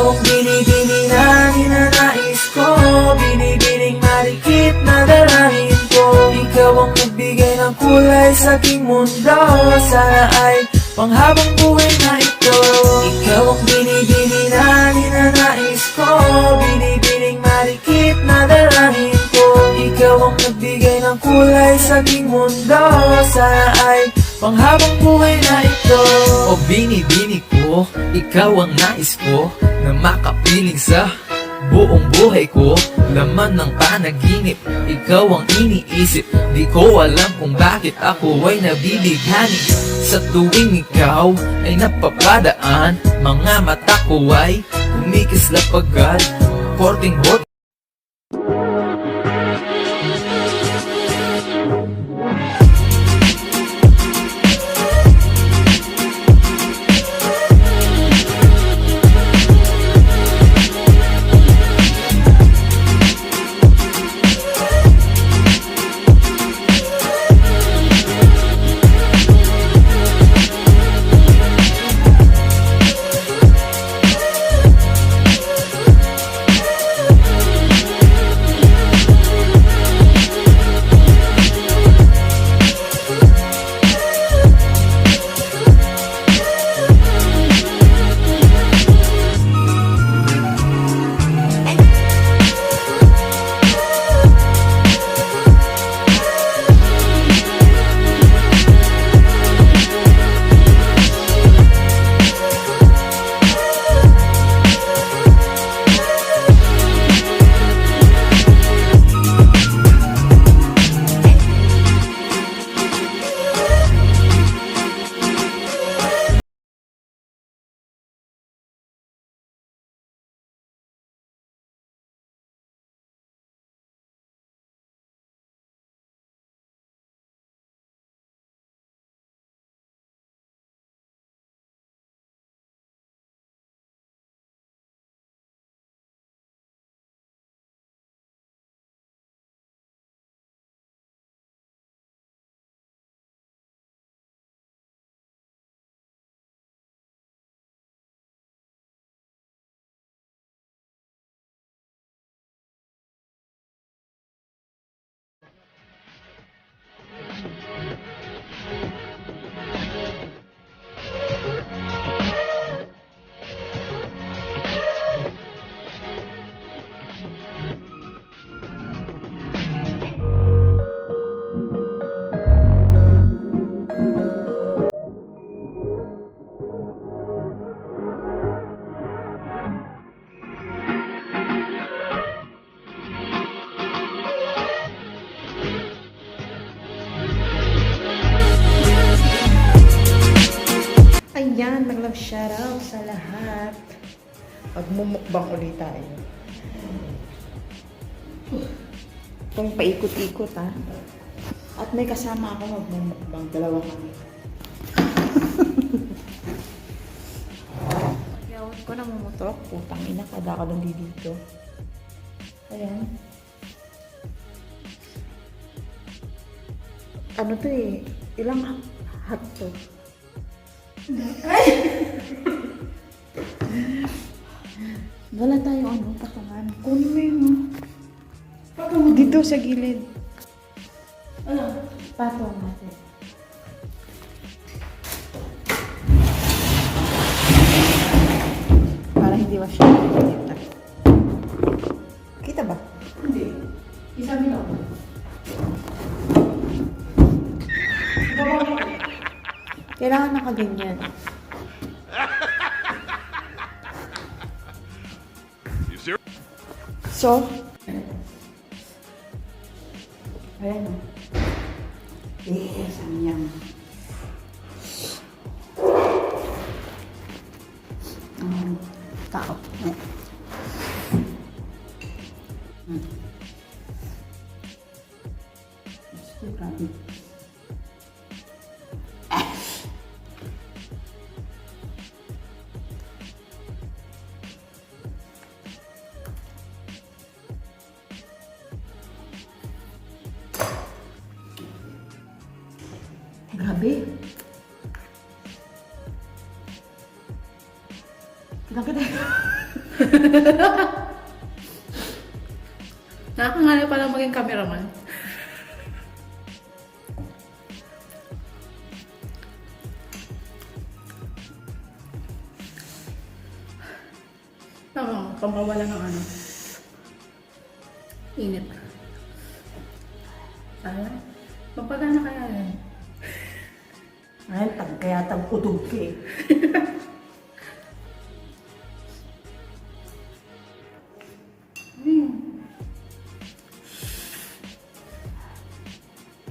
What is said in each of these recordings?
Ikaw ang binibini na ninanais ko, binibining marikit na dalangin ko. Ikaw ang nagbigay ng kulay sa aking mundo, sana ay panghabang buhay na ito. Ikaw ang binibini na ninanais ko, binibining marikit na dalangin ko. Ikaw ang nagbigay ng kulay sa aking mundo, sana ay panghabang buhay na ito. O binibini ko, ikaw ang nais ko, na makapiling sa buong buhay ko. Laman ng panaginip, ikaw ang iniisip. Di ko alam kung bakit ako ay nabibighani. Sa tuwing ikaw ay napapadaan, mga mata ko ay kumikislap agad. Korting hot. Ayan, mag-love shoutout sa lahat. Magmumukbang ulit tayo. Kung paikot-ikot ha. At may kasama ako magmumukbang. Dalawa kami. Gawin ko na mumutok. Putang ina, kada ako lang dito. Ayan. Ano to eh? Ilang hot to? Wala tayo patungan. Kunin mo yun. Patungan dito sa gilid. Ano? Patungan natin. Para hindi masyadong kita. Kita ba? Hindi. Isa mo ako. Kailangan nakaganyan. So, ayan o. Samyang. Tao. Grabe. Grabe. Kita-kita. Nakakangalay pala maging cameraman. Tama, pangkawala ng ano. Init. Sana, magpagana kaya yan. Ay, kaya tag-utog ka eh.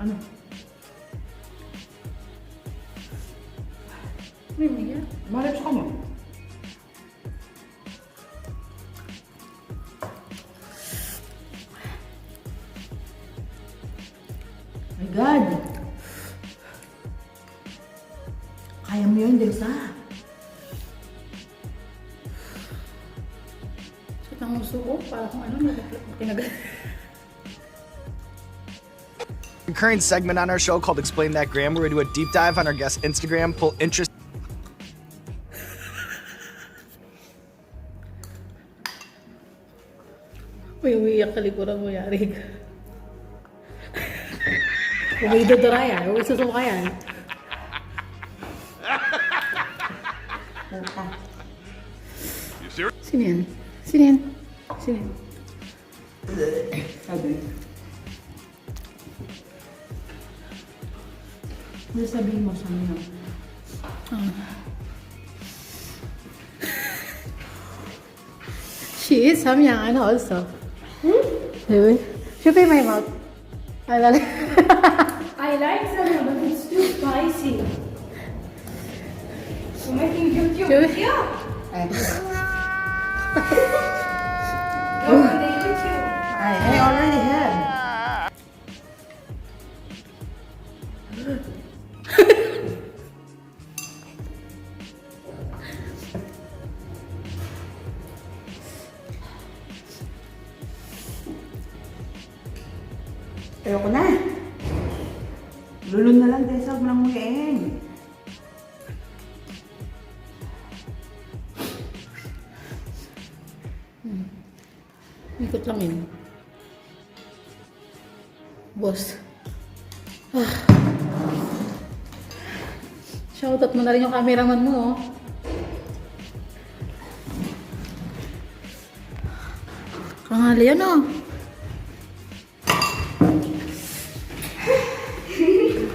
Ano? May miya? Malap sa kanya. My God! Kaya mo yun, Delsa. Sa tanguso ko, para kung ano, tinagal. Recurring segment on our show called Explain That Gram, where we do a deep dive on our guest's Instagram, pull interest. Uy, umiiyak ka likuran mo, yari ka. Huwag idodora yan, huwag susuka yan. Delsa. Sino yan? Sino yan? Sino yan? Sabi. Ano sabihin mo sa amin? She is Samyang also. Really? She pay my mouth. I love it. I like Samyang, but it's too spicy. So making YouTube Sure. video. Ay, Go on the YouTube. I already have. Ayoko na. Lulun na lang, Tessa. Huwag mo nang muliin. Ikot lang yun. Boss. Shoutout mo na rin yung cameraman mo, oh. Kangali yan, oh.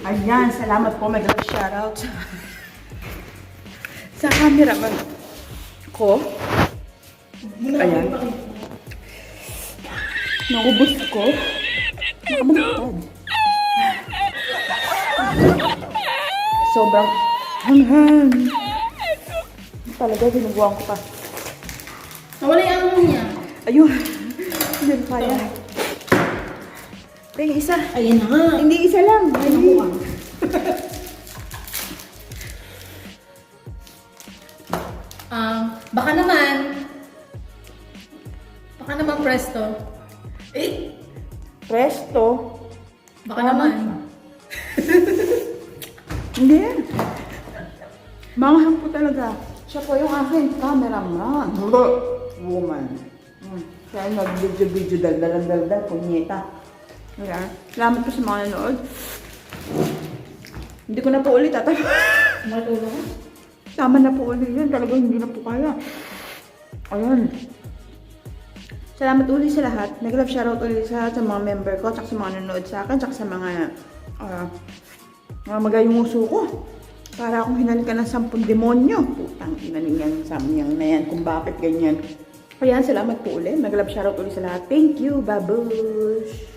Ayan, salamat po. May God shoutout. Sa cameraman ko. Ayan. Naubos ko. Nakabalutad. Sobrang hanghang. Talaga, binubuhan ko pa. Nawala yung ano niya. Ayun. Hindi na kaya. Tingin isa. Ayun na nga. Hindi isa lang. Hindi. Baka naman presto. Eh, Presto. baka naman. Hindi. Manghang po talaga. Siya po yung aking cameraman. Woman. Siya yung nag-video-video dal-dal-dal-dal, punyeta. Ayan. Salamat po sa mga nanood. Hindi ko na po ulit tatap. Matulog? Tama na po ulit yun. Talagang hindi na po kaya. Ayan. Salamat ulit sa lahat. Nag-love shoutout ulit sa lahat sa mga member ko, tsaka sa mga nanonood sa akin, tsaka sa mga magayong uso ko. Para akong hinalikan ng 10 demonyo. Putang ina niyan, Samyang na yan, kung bakit ganyan. Kaya salamat po ulit. Nag-love shoutout ulit sa lahat. Thank you, babush!